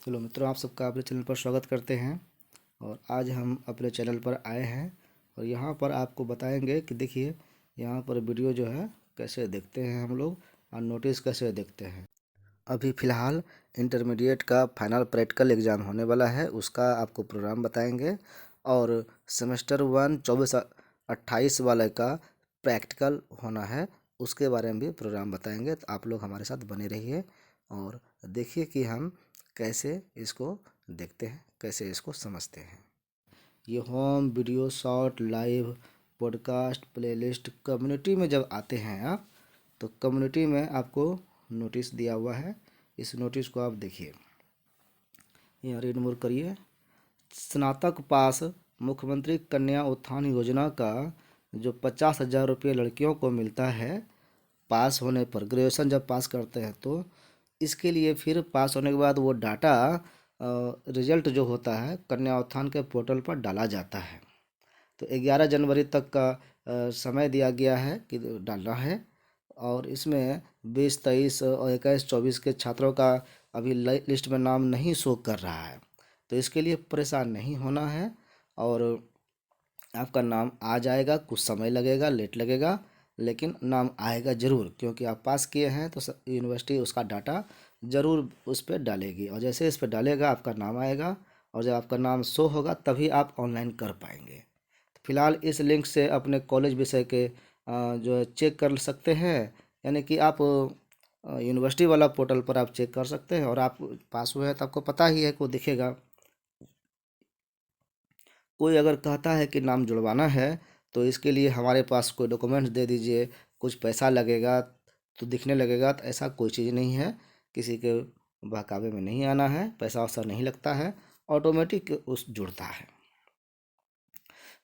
Hello मित्रों, आप सबका अपने चैनल पर स्वागत करते हैं। और आज हम अपने चैनल पर आए हैं और यहाँ पर आपको बताएंगे कि देखिए यहाँ पर वीडियो जो है कैसे देखते हैं हम लोग और नोटिस कैसे देखते हैं। अभी फ़िलहाल इंटरमीडिएट का फाइनल प्रैक्टिकल एग्ज़ाम होने वाला है, उसका आपको प्रोग्राम बताएंगे। और सेमेस्टर 1 24-28 वाले का प्रैक्टिकल होना है, उसके बारे में भी प्रोग्राम बताएंगे। तो आप लोग हमारे साथ बने रहिए और देखिए कि हम कैसे इसको देखते हैं, कैसे इसको समझते हैं। ये home video short live podcast playlist community में जब आते हैं आप, तो कम्युनिटी में आपको नोटिस दिया हुआ है। इस नोटिस को आप देखिए, यहाँ रीड मोर करिए। स्नातक पास मुख्यमंत्री कन्या उत्थान योजना का जो 50,000 रुपये लड़कियों को मिलता है पास होने पर, ग्रेजुएशन जब पास करते हैं तो इसके लिए फिर पास होने के बाद वो डाटा रिजल्ट जो होता है कन्या उत्थान के पोर्टल पर डाला जाता है। तो 11 जनवरी तक का समय दिया गया है कि डालना है। और इसमें 20, 23 और 21, 24 के छात्रों का अभी लिस्ट में नाम नहीं शो कर रहा है, तो इसके लिए परेशान नहीं होना है। और आपका नाम आ जाएगा, कुछ समय लगेगा, लेट लगेगा, लेकिन नाम आएगा ज़रूर, क्योंकि आप पास किए हैं तो यूनिवर्सिटी उसका डाटा ज़रूर उस पर डालेगी। और जैसे इस पर डालेगा आपका नाम आएगा, और जब आपका नाम शो होगा तभी आप ऑनलाइन कर पाएंगे। फिलहाल इस लिंक से अपने कॉलेज विषय के जो है चेक कर सकते हैं, यानी कि आप यूनिवर्सिटी वाला पोर्टल पर आप चेक कर सकते हैं। और आप पास हुए हैं तो आपको पता ही है को दिखेगा। कोई अगर कहता है कि नाम जुड़वाना है तो इसके लिए हमारे पास कोई डॉक्यूमेंट्स दे दीजिए, कुछ पैसा लगेगा तो दिखने लगेगा, तो ऐसा कोई चीज़ नहीं है। किसी के बहकावे में नहीं आना है, पैसा वैसा नहीं लगता है, ऑटोमेटिक उस जुड़ता है।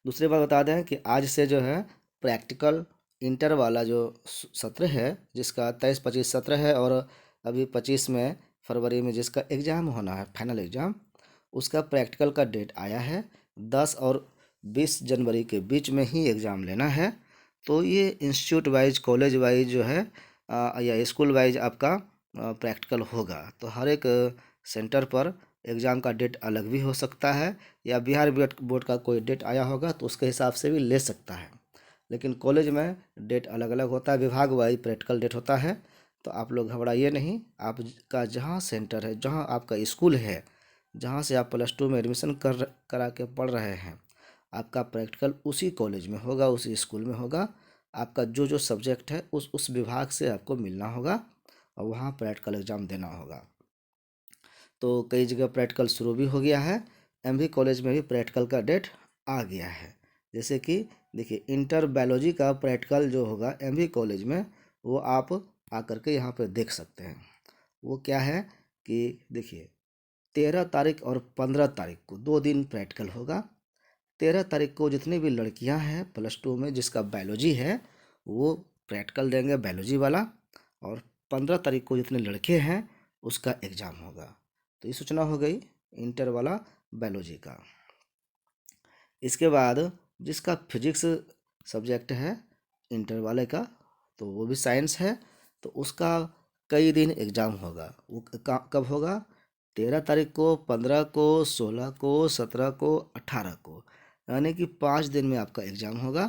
दूसरी बात बता दें कि आज से जो है प्रैक्टिकल इंटर वाला जो सत्र है, जिसका 23-25 सत्र है, और अभी 25 में फरवरी में जिसका एग्ज़ाम होना है फाइनल एग्ज़ाम, उसका प्रैक्टिकल का डेट आया है। 10 और 20 जनवरी के बीच में ही एग्ज़ाम लेना है। तो ये इंस्टीट्यूट वाइज, कॉलेज वाइज जो है या स्कूल वाइज आपका प्रैक्टिकल होगा। तो हर एक सेंटर पर एग्ज़ाम का डेट अलग भी हो सकता है, या बिहार बोर्ड का कोई डेट आया होगा तो उसके हिसाब से भी ले सकता है। लेकिन कॉलेज में डेट अलग अलग होता है, विभाग वाइज प्रैक्टिकल डेट होता है। तो आप लोग घबराइए नहीं, आपका जहाँ सेंटर है, जहाँ आपका स्कूल है, जहाँ से आप +2 में एडमिशन करा के पढ़ रहे हैं, आपका प्रैक्टिकल उसी कॉलेज में होगा, उसी स्कूल में होगा। आपका जो जो सब्जेक्ट है उस विभाग से आपको मिलना होगा और वहाँ प्रैक्टिकल एग्ज़ाम देना होगा। तो कई जगह प्रैक्टिकल शुरू भी हो गया है, एमवी कॉलेज में भी प्रैक्टिकल का डेट आ गया है। जैसे कि देखिए इंटर बायोलॉजी का प्रैक्टिकल जो होगा एमवी कॉलेज में, वो आप आकर के यहाँ पे देख सकते हैं। वो क्या है कि देखिए 13 तारीख और 15 तारीख को 2 दिन प्रैक्टिकल होगा। 13 तारीख को जितनी भी लड़कियां हैं +2 में जिसका बायोलॉजी है वो प्रैक्टिकल देंगे बायोलॉजी वाला, और 15 तारीख को जितने लड़के हैं उसका एग्ज़ाम होगा। तो ये सूचना हो गई इंटर वाला बायोलॉजी का। इसके बाद जिसका फिजिक्स सब्जेक्ट है इंटर वाले का, तो वो भी साइंस है, तो उसका कई दिन एग्ज़ाम होगा। वो कब होगा? 13 तारीख को, 15 को, 16 को, 17 को, 18 को, यानी कि 5 दिन में आपका एग्ज़ाम होगा।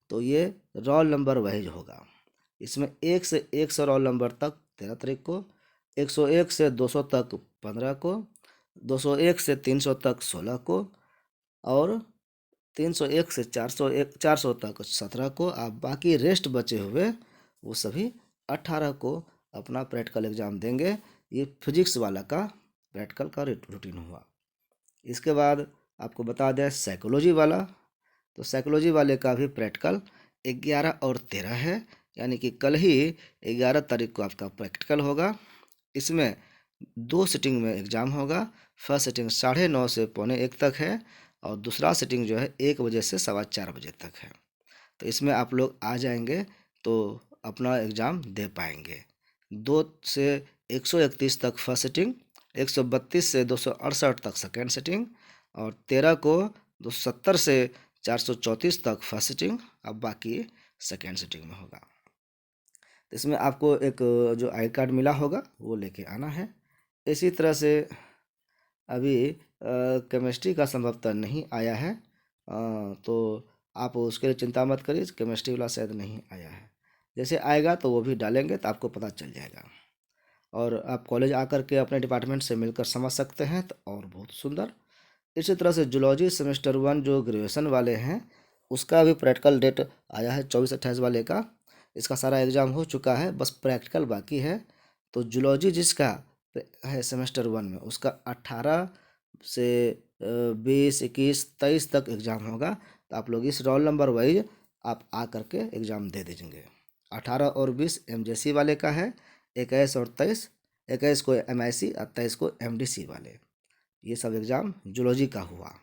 तो ये रोल नंबर वाइज होगा। इसमें 1 से 100 रोल नंबर तक 13 तारीख को, 101 से 200 तक 15 को, 201 से 300 तक 16 को, और 301 से 400 तक 17 को। आप बाकी रेस्ट बचे हुए वो सभी 18 को अपना प्रैक्टिकल एग्ज़ाम देंगे। ये फिजिक्स वाला का प्रैक्टिकल का रूटीन हुआ। इसके बाद आपको बता दें साइकोलॉजी वाला, तो साइकोलॉजी वाले का भी प्रैक्टिकल 11 और 13 है, यानी कि कल ही 11 तारीख को आपका प्रैक्टिकल होगा। इसमें 2 सिटिंग में एग्ज़ाम होगा। फर्स्ट सिटिंग 9:30 से 1:45 तक है, और दूसरा सिटिंग जो है 1 बजे से 4:15 बजे तक है। तो इसमें आप लोग आ जाएंगे तो अपना एग्ज़ाम दे पाएंगे। 2 से 131 तक फर्स्ट सिटिंग, 132 से 268 तक सेकेंड सिटिंग, और 13 को 270 से 434 तक फर्स्ट सिटिंग, अब बाकी सेकेंड सिटिंग में होगा। तो इसमें आपको एक जो आई कार्ड मिला होगा वो लेके आना है। इसी तरह से अभी केमिस्ट्री का संभवतः नहीं आया है, तो आप उसके लिए चिंता मत करिए, केमिस्ट्री वाला शायद नहीं आया है। जैसे आएगा तो वो भी डालेंगे तो आपको पता चल जाएगा, और आप कॉलेज आकर के अपने डिपार्टमेंट से मिलकर समझ सकते हैं, तो और बहुत सुंदर। इसी तरह से जूलॉजी सेमेस्टर 1 जो ग्रेजुएशन वाले हैं उसका भी प्रैक्टिकल डेट आया है 24-28 वाले का। इसका सारा एग्ज़ाम हो चुका है, बस प्रैक्टिकल बाकी है। तो जूलॉजी जिसका है सेमेस्टर 1 में उसका 18 से 20, 21, 23 तक एग्ज़ाम होगा। तो आप लोग इस रोल नंबर वाइज आप आ करके एग्ज़ाम दे दीजिएंगे। 18 और 20 एमजेसी वाले का है, 21 और 23, 21 को एमआईसी और 23 को एमडीसी वाले, ये सब एग्ज़ाम जूलॉजी का हुआ।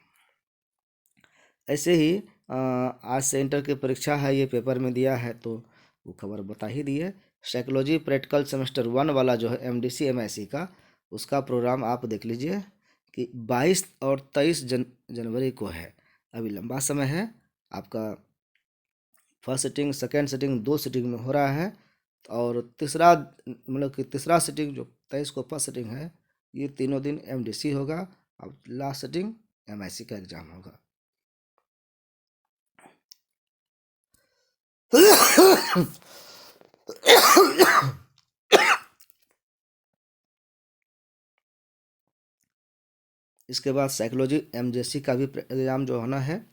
ऐसे ही आज से इंटर की परीक्षा है, ये पेपर में दिया है तो वो खबर बता ही दी है। साइकोलॉजी प्रैक्टिकल सेमेस्टर 1 वाला जो है एमडीसी एमआईसी का, उसका प्रोग्राम आप देख लीजिए कि 22 और 23 जनवरी को है। अभी लंबा समय है आपका। First sitting, second sitting, 2 sitting में हो रहा है, और तीसरा मतलब कि तीसरा सिटिंग जो 23 को फर्स्ट सिटिंग है, ये तीनों दिन एमडीसी होगा। अब लास्ट सिटिंग एमआईसी का एग्ज़ाम होगा। इसके बाद साइकोलॉजी एमजेसी का भी एग्ज़ाम जो होना है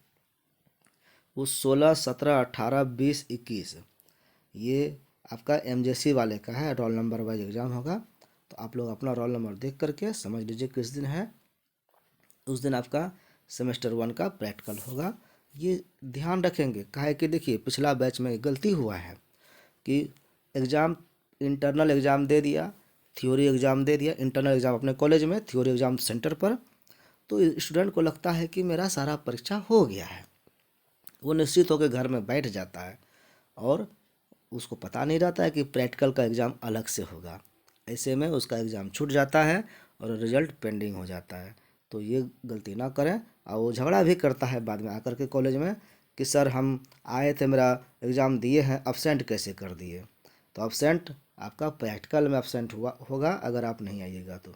वो 16, 17, 18, 20, 21, ये आपका एमजेसी वाले का है। रोल नंबर वाइज एग्ज़ाम होगा, तो आप लोग अपना रोल नंबर देख करके समझ लीजिए किस दिन है। उस दिन आपका सेमेस्टर 1 का प्रैक्टिकल होगा। ये ध्यान रखेंगे, काहे कि देखिए पिछला बैच में गलती हुआ है कि एग्ज़ाम, इंटरनल एग्ज़ाम दे दिया, थ्योरी एग्ज़ाम दे दिया, इंटरनल एग्ज़ाम अपने कॉलेज में, थ्योरी एग्ज़ाम सेंटर पर। तो स्टूडेंट को लगता है कि मेरा सारा परीक्षा हो गया है, वो निश्चित होकर घर में बैठ जाता है, और उसको पता नहीं रहता है कि प्रैक्टिकल का एग्ज़ाम अलग से होगा। ऐसे में उसका एग्ज़ाम छूट जाता है और रिजल्ट पेंडिंग हो जाता है। तो ये गलती ना करें। और वो झगड़ा भी करता है बाद में आकर के कॉलेज में कि सर हम आए थे, मेरा एग्ज़ाम दिए हैं, अब्सेंट कैसे कर दिए। तो अब्सेंट आपका प्रैक्टिकल में अब्सेंट हुआ होगा अगर आप नहीं आइएगा तो।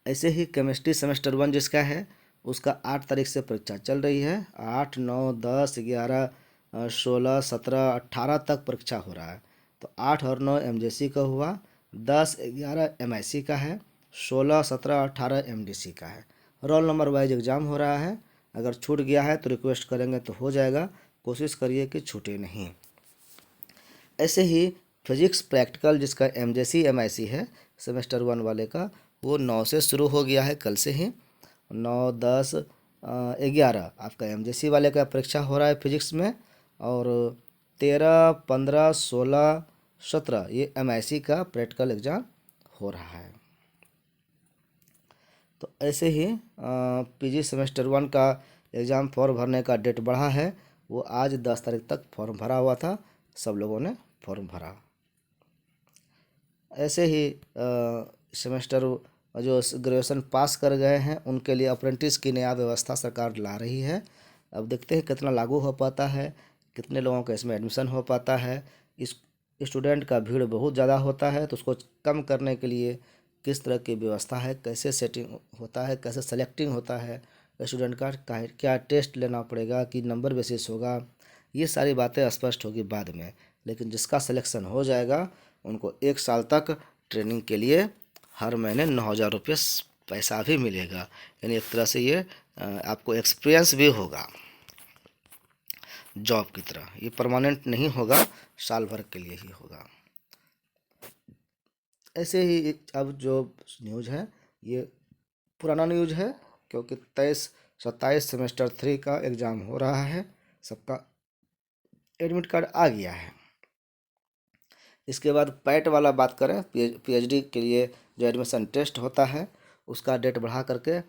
ऐसे ही केमिस्ट्री सेमेस्टर 1 जिसका है उसका 8 तारीख से परीक्षा चल रही है। 8, 9, 10, 11, 16, 17, 18 तक परीक्षा हो रहा है। तो 8 और 9 एमजेसी का हुआ, 10, 11 एमआईसी का है, 16, 17, 18 एमडीसी का है। रोल नंबर वाइज एग्ज़ाम हो रहा है। अगर छूट गया है तो रिक्वेस्ट करेंगे तो हो जाएगा, कोशिश करिए कि छूटे नहीं। ऐसे ही फिजिक्स प्रैक्टिकल जिसका एमजेसी एमआईसी है सेमेस्टर 1 वाले का, वो 9 से शुरू हो गया है, कल से ही। 9, 10, 11 आपका एमजेसी वाले का परीक्षा हो रहा है फिजिक्स में, और 13, 15, 16, 17 ये एमआईसी का प्रैक्टिकल एग्ज़ाम हो रहा है। तो ऐसे ही पीजी सेमेस्टर 1 का एग्ज़ाम फॉर्म भरने का डेट बढ़ा है। वो आज 10 तारीख तक फॉर्म भरा हुआ था, सब लोगों ने फॉर्म भरा। ऐसे ही सेमेस्टर जो ग्रेजुएशन पास कर गए हैं उनके लिए अप्रेंटिस की नया व्यवस्था सरकार ला रही है। अब देखते हैं कितना लागू हो पाता है, कितने लोगों का इसमें एडमिशन हो पाता है। इस स्टूडेंट का भीड़ बहुत ज़्यादा होता है, तो उसको कम करने के लिए किस तरह की व्यवस्था है, कैसे सेटिंग होता है, कैसे सेलेक्टिंग होता है स्टूडेंट का, क्या टेस्ट लेना पड़ेगा कि नंबर बेसिस होगा, ये सारी बातें स्पष्ट होगी बाद में। लेकिन जिसका सिलेक्शन हो जाएगा उनको 1 साल तक ट्रेनिंग के लिए हर महीने 9,000 रुपये पैसा भी मिलेगा। यानी एक तरह से ये आपको एक्सपीरियंस भी होगा जॉब की तरह। ये परमानेंट नहीं होगा, साल भर के लिए ही होगा। ऐसे ही अब जो न्यूज़ है ये पुराना न्यूज़ है, क्योंकि 23, 27 सेमेस्टर 3 का एग्ज़ाम हो रहा है, सबका एडमिट कार्ड आ गया है। इसके बाद पैट वाला बात करें, पीएचडी के लिए जो एडमिशन टेस्ट होता है उसका डेट बढ़ा करके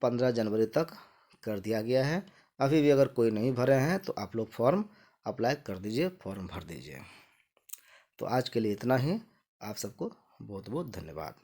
15 जनवरी तक कर दिया गया है। अभी भी अगर कोई नहीं भरे हैं तो आप लोग फॉर्म अप्लाई कर दीजिए, फॉर्म भर दीजिए। तो आज के लिए इतना ही। आप सबको बहुत बहुत धन्यवाद।